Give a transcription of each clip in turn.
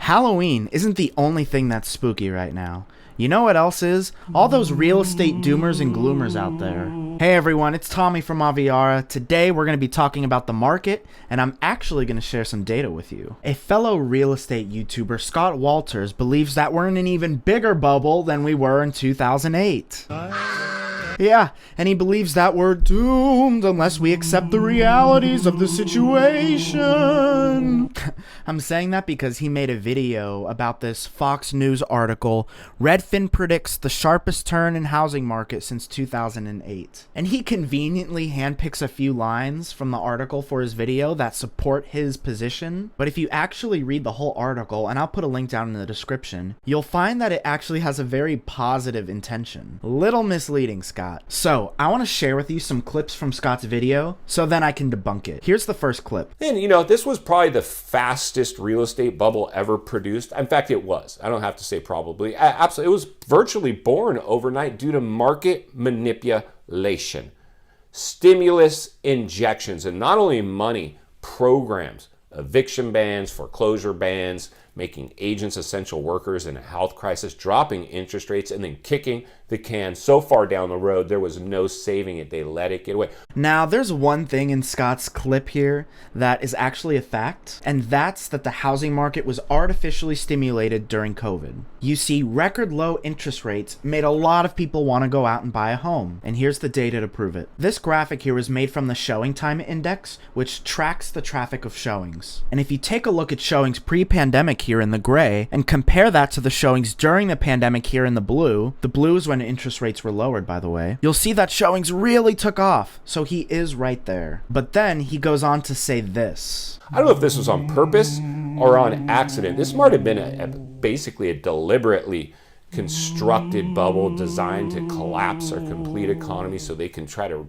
Halloween isn't the only thing that's spooky right now. You know what else is? All those real estate doomers and gloomers out there. Hey everyone, it's Tommy from Aviara. Today we're going to be talking about the market, and I'm actually going to share some data with you. A fellow real estate YouTuber, Scott Walters, believes that we're in an even bigger bubble than we were in 2008. Yeah, and he believes that we're doomed unless we accept the realities of the situation. I'm saying that because he made a video about this Fox News article, Redfin predicts the sharpest turn in housing market since 2008. And he conveniently handpicks a few lines from the article for his video that support his position. But if you actually read the whole article, and I'll put a link down in the description, you'll find that it actually has a very positive intention. Little misleading, Scott. So, I want to share with you some clips from Scott's video, so then I can debunk it. Here's the first clip. And this was probably the fastest real estate bubble ever produced. In fact, it was. I don't have to say probably. Absolutely. It was virtually born overnight due to market manipulation, stimulus injections, and not only money, programs, eviction bans, foreclosure bans, making agents essential workers in a health crisis, dropping interest rates, and then kicking the can so far down the road there was no saving it. They let it get away. Now, there's one thing in Scott's clip here that is actually a fact, and that's that the housing market was artificially stimulated during COVID. You see, record low interest rates made a lot of people want to go out and buy a home, and here's the data to prove it. This graphic here was made from the Showing Time Index, which tracks the traffic of showings. And if you take a look at showings pre-pandemic here in the gray, and compare that to the showings during the pandemic here in the blue is when interest rates were lowered, by the way, you'll see that showings really took off. So he is right there. But then he goes on to say this. I don't know if this was on purpose or on accident. This might have been basically a deliberately constructed bubble designed to collapse our complete economy so they can try to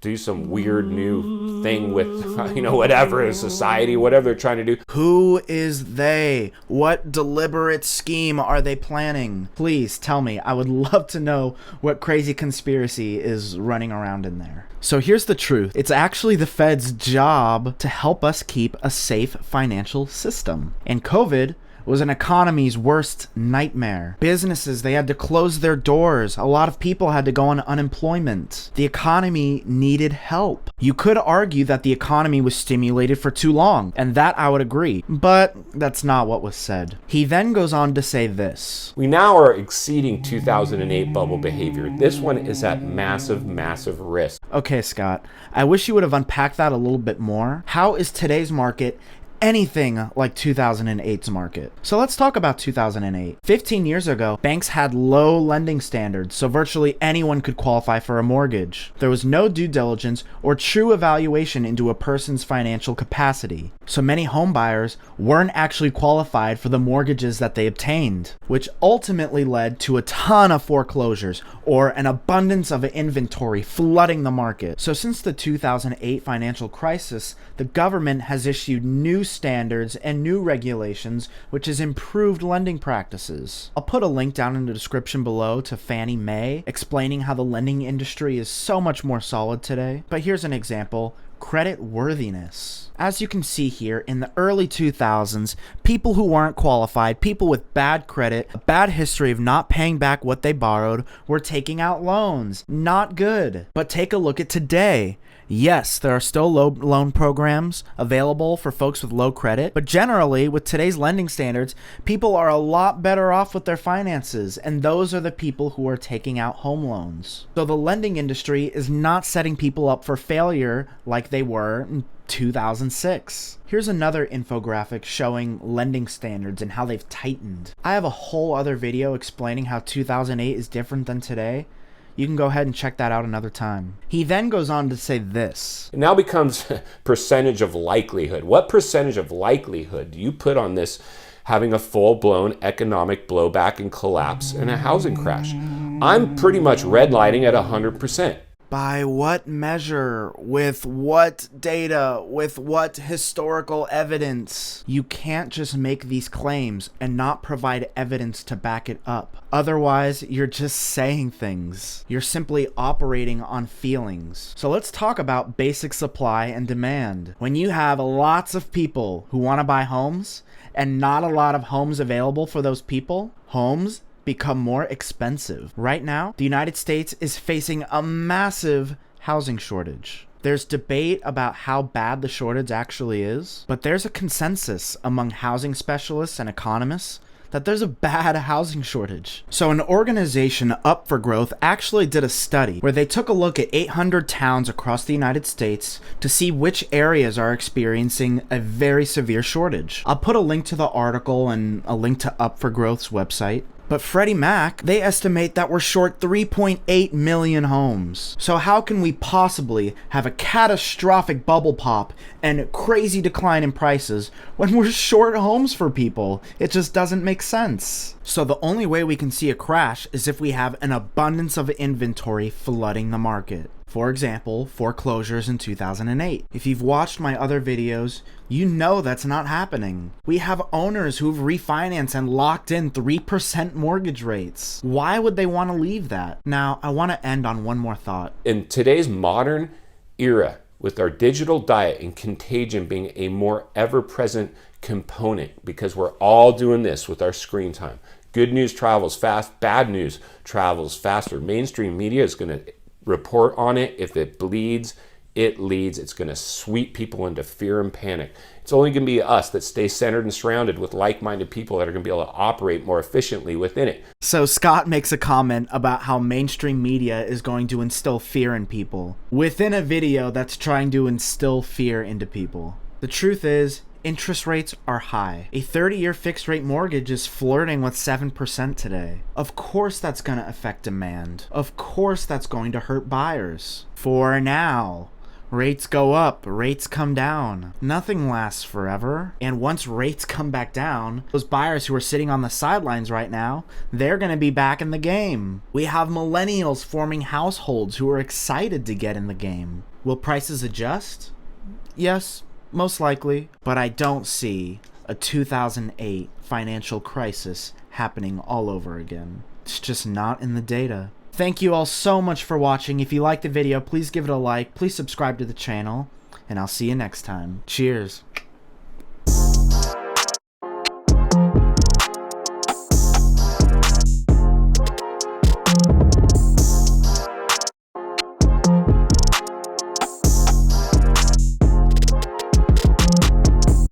do some weird new thing with, whatever in society, whatever they're trying to do. Who is they? What deliberate scheme are they planning? Please tell me. I would love to know what crazy conspiracy is running around in there. So here's the truth. It's actually the Fed's job to help us keep a safe financial system. And COVID was an economy's worst nightmare. Businesses, they had to close their doors. A lot of people had to go on unemployment. The economy needed help. You could argue that the economy was stimulated for too long, and that I would agree, but that's not what was said. He then goes on to say this. We now are exceeding 2008 bubble behavior. This one is at massive, massive risk. Okay, Scott, I wish you would have unpacked that a little bit more. How is today's market anything like 2008's market? So let's talk about 2008. 15 years ago, banks had low lending standards, so virtually anyone could qualify for a mortgage. There was no due diligence or true evaluation into a person's financial capacity. So many home buyers weren't actually qualified for the mortgages that they obtained, which ultimately led to a ton of foreclosures or an abundance of inventory flooding the market. So since the 2008 financial crisis, the government has issued new standards and new regulations, which has improved lending practices. I'll put a link down in the description below to Fannie Mae explaining how the lending industry is so much more solid today. But here's an example. Credit worthiness. As you can see here, in the early 2000s, people who weren't qualified, people with bad credit, a bad history of not paying back what they borrowed, were taking out loans. Not good. But take a look at today. Yes, there are still low loan programs available for folks with low credit, but generally, with today's lending standards, people are a lot better off with their finances, and those are the people who are taking out home loans. So the lending industry is not setting people up for failure like they were in 2006. Here's another infographic showing lending standards and how they've tightened. I have a whole other video explaining how 2008 is different than today. You can go ahead and check that out another time. He then goes on to say this. It now becomes percentage of likelihood. What percentage of likelihood do you put on this having a full-blown economic blowback and collapse and a housing crash? I'm pretty much redlining at 100%. By what measure? With what data? With what historical evidence? You can't just make these claims and not provide evidence to back it up. Otherwise, you're just saying things. You're simply operating on feelings. So let's talk about basic supply and demand. When you have lots of people who want to buy homes and not a lot of homes available for those people, homes become more expensive. Right now, the United States is facing a massive housing shortage. There's debate about how bad the shortage actually is, but there's a consensus among housing specialists and economists that there's a bad housing shortage. So an organization, Up for Growth, actually did a study where they took a look at 800 towns across the United States to see which areas are experiencing a very severe shortage. I'll put a link to the article and a link to Up for Growth's website. But Freddie Mac, they estimate that we're short 3.8 million homes. So how can we possibly have a catastrophic bubble pop and crazy decline in prices when we're short homes for people? It just doesn't make sense. So the only way we can see a crash is if we have an abundance of inventory flooding the market. For example, foreclosures in 2008. If you've watched my other videos, you know that's not happening. We have owners who've refinanced and locked in 3% mortgage rates. Why would they want to leave that? Now, I want to end on one more thought. In today's modern era, with our digital diet and contagion being a more ever-present component, because we're all doing this with our screen time. Good news travels fast, bad news travels faster. Mainstream media is going to report on it. If it bleeds, it leads. It's going to sweep people into fear and panic. It's only going to be us that stay centered and surrounded with like-minded people that are going to be able to operate more efficiently within it. So Scott makes a comment about how mainstream media is going to instill fear in people within a video that's trying to instill fear into people. The truth is, interest rates are high. A 30-year fixed rate mortgage is flirting with 7% today. Of course that's going to affect demand. Of course that's going to hurt buyers. For now, rates go up, rates come down. Nothing lasts forever. And once rates come back down, those buyers who are sitting on the sidelines right now, they're going to be back in the game. We have millennials forming households who are excited to get in the game. Will prices adjust? Yes. Most likely, but I don't see a 2008 financial crisis happening all over again. It's just not in the data. Thank you all so much for watching. If you liked the video, please give it a like, please subscribe to the channel, and I'll see you next time. Cheers.